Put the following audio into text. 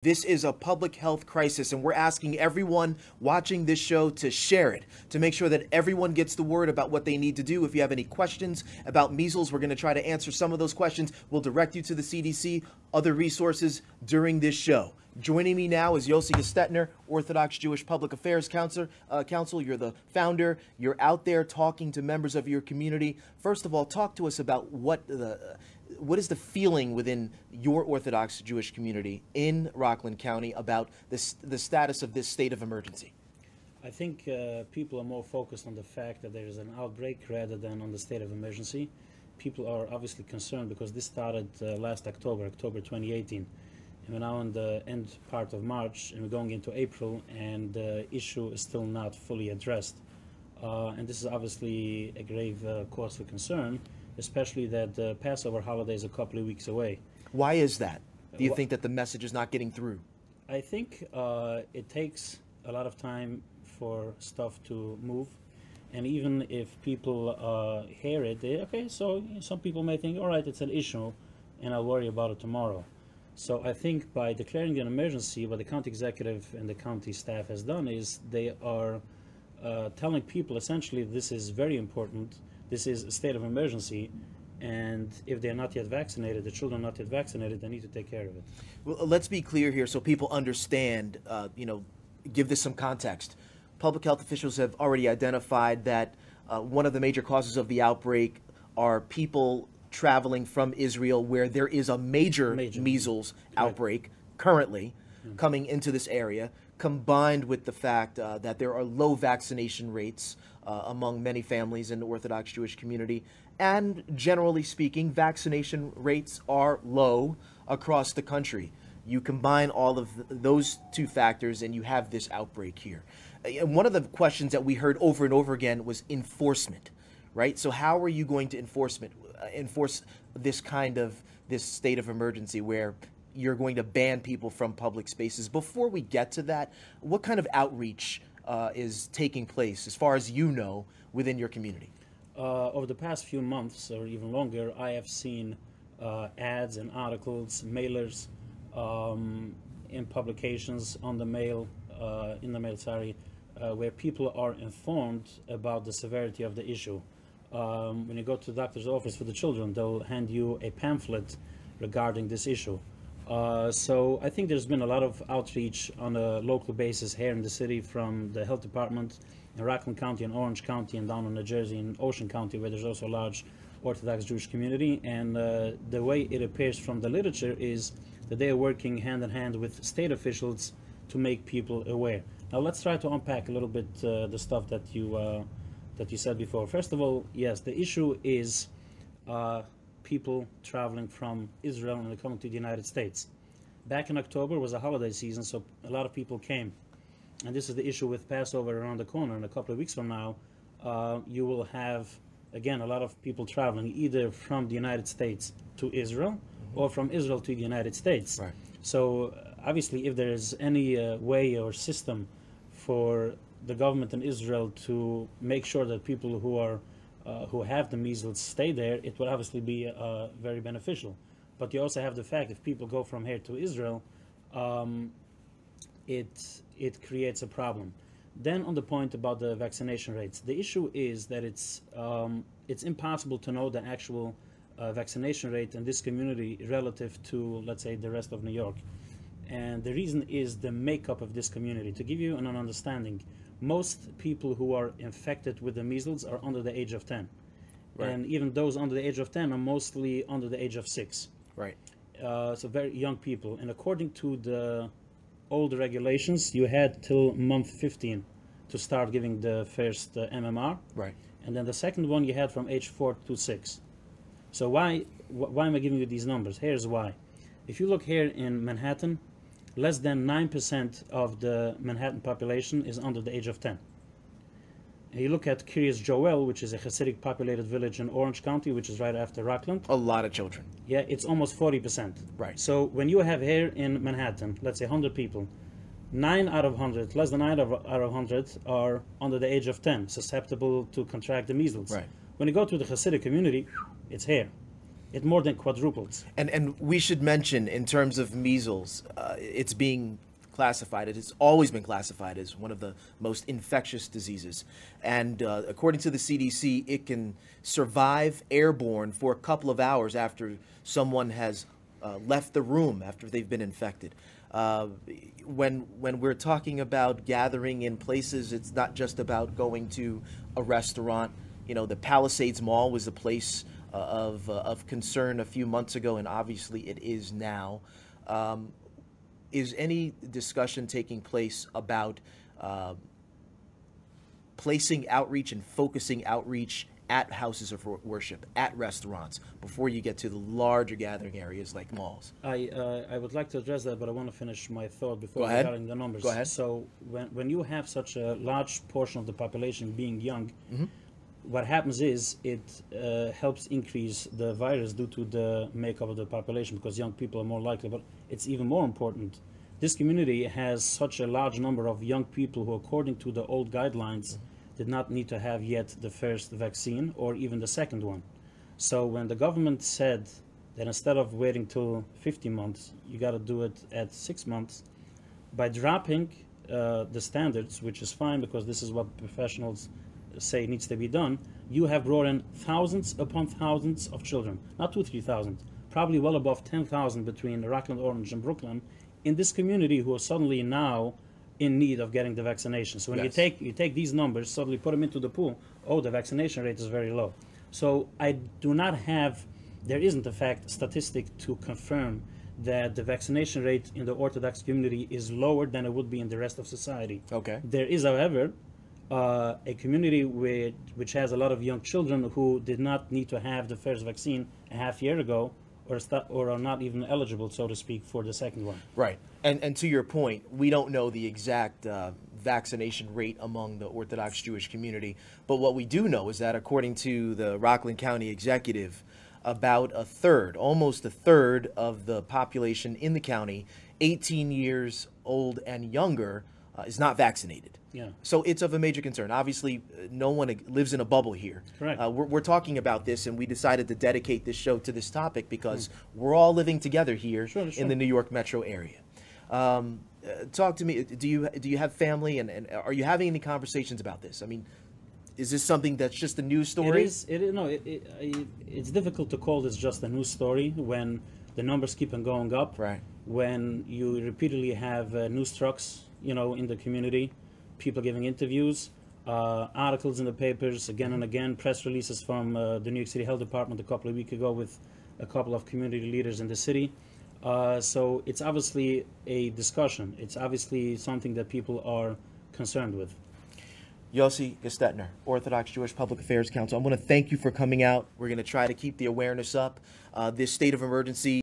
This is a public health crisis, and we're asking everyone watching this show to share it, to make sure that everyone gets the word about what they need to do. If you have any questions about measles, we're going to try to answer some of those questions. We'll direct you to the CDC, other resources during this show. Joining me now is Yossi Gestetner, Orthodox Jewish Public Affairs Council. You're the founder. You're out there talking to members of your community. First of all, talk to us about what is the feeling within your Orthodox Jewish community in Rockland County about the status of this state of emergency? I think people are more focused on the fact that there is an outbreak rather than on the state of emergency. People are obviously concerned because this started last October 2018. And we're now in the end part of March and we're going into April, and the issue is still not fully addressed. And this is obviously a grave cause for concern, especially that the Passover holiday is a couple of weeks away. Why is that? Do you think that the message is not getting through? I think it takes a lot of time for stuff to move. And even if people hear it, so some people may think, all right, it's an issue and I'll worry about it tomorrow. So I think by declaring an emergency, what the county executive and the county staff has done is they are telling people essentially this is very important. This is a state of emergency, and if they're not yet vaccinated, the children are not yet vaccinated, they need to take care of it. Well, let's be clear here so people understand, give this some context. Public health officials have already identified that one of the major causes of the outbreak are people traveling from Israel, where there is a major measles outbreak currently coming into this area, combined with the fact that there are low vaccination rates among many families in the Orthodox Jewish community. And generally speaking, vaccination rates are low across the country. You combine all of those two factors and you have this outbreak here. And one of the questions that we heard over and over again was enforcement, right? So how are you going to enforce this this state of emergency where you're going to ban people from public spaces? Before we get to that, what kind of outreach is taking place, as far as you know, within your community? Over the past few months, or even longer, I have seen ads and articles, mailers, in publications in the mail, where people are informed about the severity of the issue. When you go to the doctor's office for the children, they'll hand you a pamphlet regarding this issue. So I think there's been a lot of outreach on a local basis here in the city from the health department in Rockland County and Orange County and down in New Jersey and Ocean County, where there's also a large Orthodox Jewish community. And the way it appears from the literature is that they are working hand in hand with state officials to make people aware. Now let's try to unpack a little bit the stuff that you said before. First of all, yes, the issue is people traveling from Israel and coming to the United States. Back in October was a holiday season, so a lot of people came. And this is the issue with Passover around the corner. In a couple of weeks from now, you will have, again, a lot of people traveling either from the United States to Israel or from Israel to the United States. Right. So obviously, if there is any way or system for the government in Israel to make sure that people who have the measles stay there, it would obviously be very beneficial. But you also have the fact if people go from here to Israel, it creates a problem. Then on the point about the vaccination rates, the issue is that it's impossible to know the actual vaccination rate in this community relative to, let's say, the rest of New York. And the reason is the makeup of this community. To give you an understanding, most people who are infected with the measles are under the age of 10. Right. And even those under the age of 10 are mostly under the age of 6. Right. So very young people. And according to the old regulations, you had till month 15 to start giving the first MMR. Right. And then the second one you had from age 4 to 6. So why am I giving you these numbers? Here's why. If you look here in Manhattan, less than 9% of the Manhattan population is under the age of 10. And you look at Kiryas Joel, which is a Hasidic populated village in Orange County, which is right after Rockland. A lot of children. Yeah, it's almost 40%. Right. So when you have here in Manhattan, let's say 100 people, 9 out of 100, less than 9 out of 100 are under the age of 10, susceptible to contract the measles. Right. When you go to the Hasidic community, it's here. it more than quadrupled. And we should mention, in terms of measles, it's being classified, it has always been classified as one of the most infectious diseases. And according to the CDC, it can survive airborne for a couple of hours after someone has left the room after they've been infected. When we're talking about gathering in places, it's not just about going to a restaurant. You know, the Palisades Mall was a place of concern a few months ago, and obviously it is now. Is any discussion taking place about placing outreach and focusing outreach at houses of worship, at restaurants, before you get to the larger gathering areas like malls? I would like to address that, but I want to finish my thought before Go ahead. regarding the numbers. Go ahead. So when you have such a large portion of the population being young, Mm-hmm. what happens is it helps increase the virus due to the makeup of the population, because young people are more likely. But it's even more important, this community has such a large number of young people who, according to the old guidelines, did not need to have yet the first vaccine or even the second one. So when the government said that instead of waiting till 50 months, you got to do it at 6 months, by dropping the standards, which is fine because this is what professionals say needs to be done, you have brought in thousands upon thousands of children, not 2,000-3,000, probably well above 10,000 between Rockland, Orange, and Brooklyn, in this community who are suddenly now in need of getting the vaccination. So when Yes. you take these numbers, suddenly put them into the pool, oh, the vaccination rate is very low. So I do not have, there isn't a fact statistic to confirm that the vaccination rate in the Orthodox community is lower than it would be in the rest of society. Okay. There is, however, a community which has a lot of young children who did not need to have the first vaccine a half year ago, or are not even eligible, so to speak, for the second one. Right. And to your point, we don't know the exact vaccination rate among the Orthodox Jewish community, but what we do know is that according to the Rockland County executive, about a third, almost a third of the population in the county, 18 years old and younger, is not vaccinated. Yeah. So it's of a major concern. Obviously, no one lives in a bubble here. Correct. We're talking about this, and we decided to dedicate this show to this topic because we're all living together here Sure. in the New York metro area. Talk to me. Do you have family, and are you having any conversations about this? I mean, is this something that's just a news story? It's difficult to call this just a news story when the numbers keep on going up. Right. When you repeatedly have news trucks, in the community, people giving interviews, articles in the papers again and again, press releases from the New York City Health Department a couple of weeks ago with a couple of community leaders in the city. So it's obviously a discussion. It's obviously something that people are concerned with. Yossi Gestetner, Orthodox Jewish Public Affairs Council, I want to thank you for coming out. We're going to try to keep the awareness up. This state of emergency